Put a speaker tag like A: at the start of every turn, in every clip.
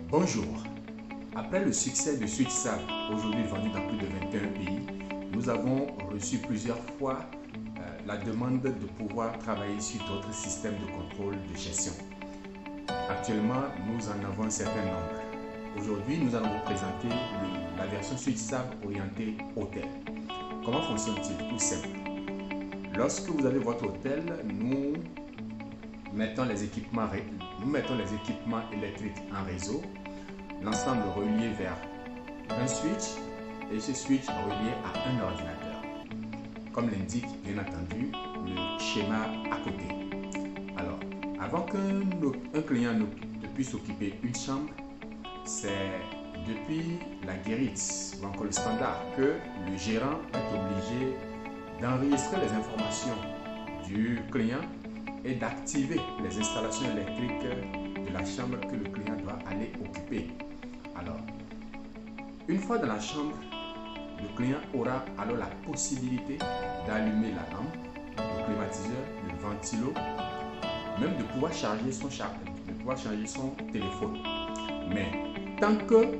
A: Bonjour. Après le succès de SwitchSAV, aujourd'hui vendu dans plus de 21 pays, nous avons reçu plusieurs fois la demande de pouvoir travailler sur d'autres systèmes de contrôle de gestion. Actuellement, nous en avons un certain nombre. Aujourd'hui, nous allons vous présenter la version SwitchSAV orientée hôtel. Comment fonctionne-t-il? Tout simple. Lorsque vous avez votre hôtel, nous mettons les équipements électriques en réseau, l'ensemble relié vers un switch et ce switch relié à un ordinateur. Comme l'indique bien entendu le schéma à côté. Alors, avant qu'un client ne puisse occuper une chambre, c'est depuis la guérite ou encore le standard que le gérant est obligé d'enregistrer les informations du client et d'activer les installations électriques de la chambre que le client doit aller occuper. Alors, une fois dans la chambre, le client aura alors la possibilité d'allumer la lampe, le climatiseur, le ventilo, même de pouvoir charger son téléphone. Mais tant que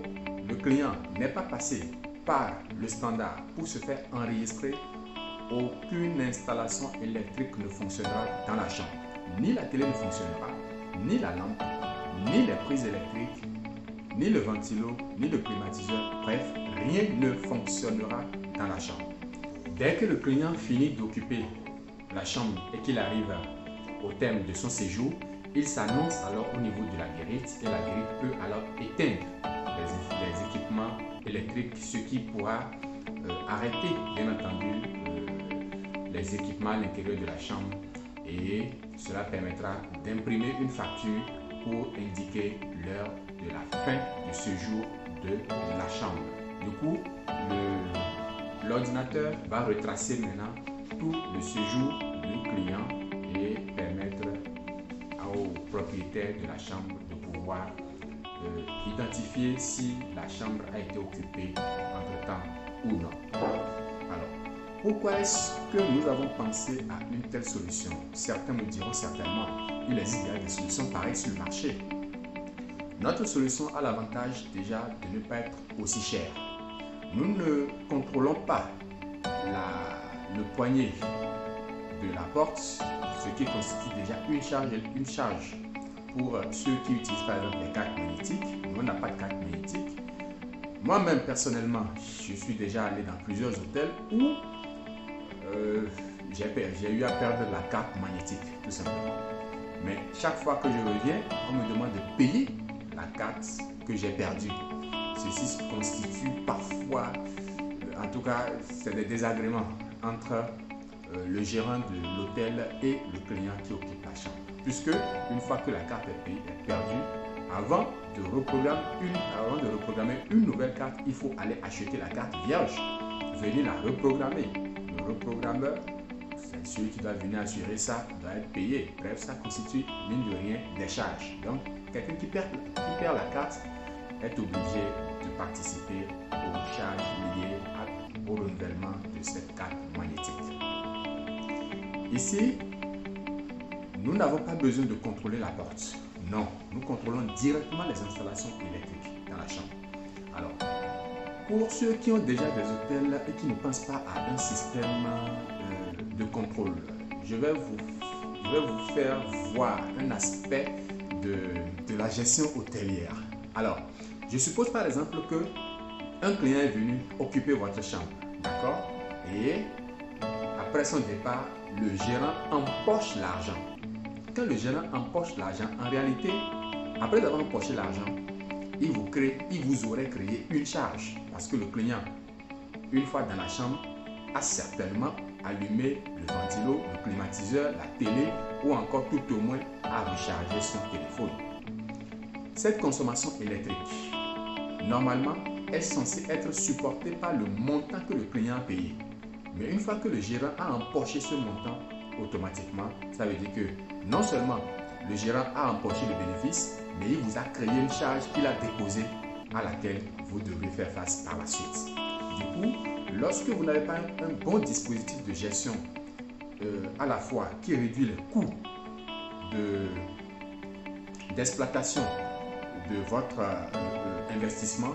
A: le client n'est pas passé par le standard pour se faire enregistrer, aucune installation électrique ne fonctionnera dans la chambre. Ni la télé ne fonctionnera, ni la lampe, ni les prises électriques, ni le ventilo, ni le climatiseur. Bref, rien ne fonctionnera dans la chambre. Dès que le client finit d'occuper la chambre et qu'il arrive au terme de son séjour, il s'annonce alors au niveau de la guérite et la guérite peut alors éteindre les équipements électriques, ce qui pourra arrêter bien entendu les équipements à l'intérieur de la chambre et cela permettra d'imprimer une facture pour indiquer l'heure de la fin du séjour de la chambre. Du coup, l'ordinateur va retracer maintenant tout le séjour du client et permettre au propriétaire de la chambre de pouvoir identifier si la chambre a été occupée entre-temps ou non. Alors, pourquoi est-ce que nous avons pensé à une telle solution? Certains me diront certainement, il existe déjà des solutions pareilles sur le marché. Notre solution a l'avantage déjà de ne pas être aussi chère. Nous ne contrôlons pas le poignet de la porte, ce qui constitue déjà une charge pour ceux qui utilisent par exemple les cartes magnétiques. Nous, on n'a pas de carte magnétique. Moi-même, personnellement, je suis déjà allé dans plusieurs hôtels où j'ai eu à perdre la carte magnétique, tout simplement. Mais chaque fois que je reviens, on me demande de payer la carte que j'ai perdue. Ceci constitue parfois, en tout cas, c'est des désagréments entre le gérant de l'hôtel et le client qui occupe la chambre. Puisque une fois que la carte est perdue, avant de reprogrammer une nouvelle carte, il faut aller acheter la carte vierge, venir la reprogrammer. Le reprogrammeur, c'est celui qui doit venir assurer ça, doit être payé. Bref, ça constitue, mine de rien, des charges. Donc, quelqu'un qui perd la carte est obligé de participer aux charges liées au renouvellement de cette carte magnétique. Ici, nous n'avons pas besoin de contrôler la porte. Non, nous contrôlons directement les installations électriques dans la chambre. Alors, pour ceux qui ont déjà des hôtels et qui ne pensent pas à un système de contrôle, je vais vous faire voir un aspect de la gestion hôtelière. Alors, je suppose par exemple qu'un client est venu occuper votre chambre, d'accord? Et après son départ, le gérant empoche l'argent. Quand le gérant empoche l'argent, en réalité, après avoir empoché l'argent, il vous aurait créé une charge parce que le client, une fois dans la chambre, a certainement allumé le ventilo, le climatiseur, la télé ou encore tout au moins a rechargé son téléphone. Cette consommation électrique, normalement, est censée être supportée par le montant que le client a payé. Mais une fois que le gérant a empoché ce montant, automatiquement, ça veut dire que non seulement le gérant a empoché le bénéfice, mais il vous a créé une charge qu'il a déposée à laquelle vous devrez faire face par la suite. Du coup, lorsque vous n'avez pas un bon dispositif de gestion à la fois qui réduit les coûts d'exploitation de votre investissement,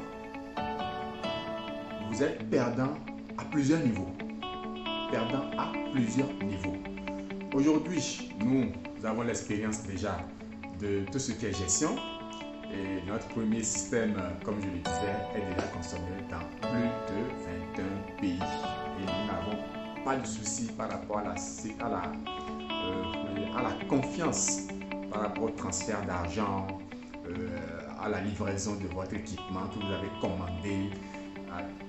A: vous êtes perdant à plusieurs niveaux. Perdant à plusieurs niveaux. Aujourd'hui, nous avons l'expérience déjà de tout ce qui est gestion. Et notre premier système, comme je le disais, est déjà consommé dans plus de 21 pays. Et nous n'avons pas de souci par rapport à la confiance, par rapport au transfert d'argent, à la livraison de votre équipement que vous avez commandé.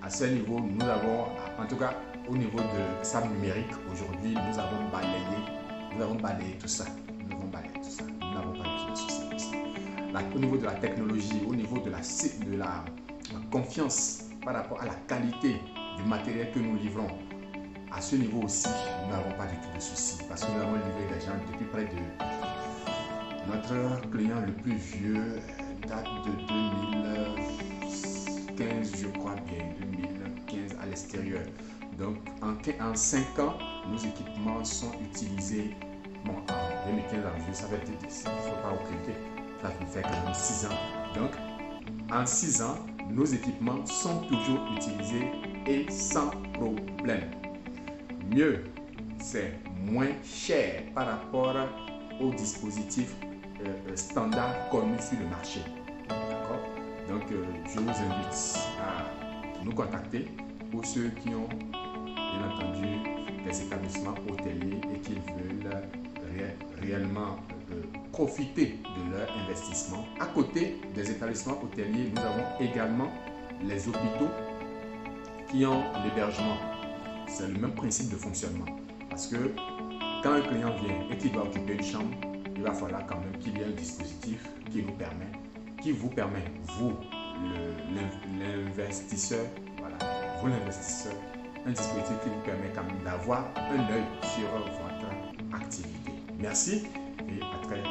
A: À ce niveau, nous avons, en tout cas au niveau de SAP numérique, aujourd'hui, nous avons balayé tout ça. Nous n'avons pas de souci avec ça. Au niveau de la technologie, au niveau de la confiance par rapport à la qualité du matériel que nous livrons, à ce niveau aussi, nous n'avons pas du tout de soucis parce que nous avons livré des gens depuis près de... Notre client le plus vieux date de 2015, je crois bien, 2015 à l'extérieur. Donc en 5 ans, nos équipements sont utilisés. Bon, en 2015 à aujourd'hui, ça va être, il ne faut pas occulter. Ça fait quand même 6 ans. Donc, en 6 ans, nos équipements sont toujours utilisés et sans problème. Mieux, c'est moins cher par rapport aux dispositifs standards connus sur le marché. D'accord? Donc, je vous invite à nous contacter pour ceux qui ont, bien entendu, des établissements hôteliers et qui veulent réellement profiter de leur investissement. À côté des établissements hôteliers, nous avons également les hôpitaux qui ont l'hébergement. C'est le même principe de fonctionnement. Parce que quand un client vient et qu'il doit occuper une chambre, il va falloir quand même qu'il y ait un dispositif qui vous permet, vous, l'investisseur, voilà, vous l'investisseur, un dispositif qui vous permet quand même d'avoir un œil sur votre activité. Merci et à très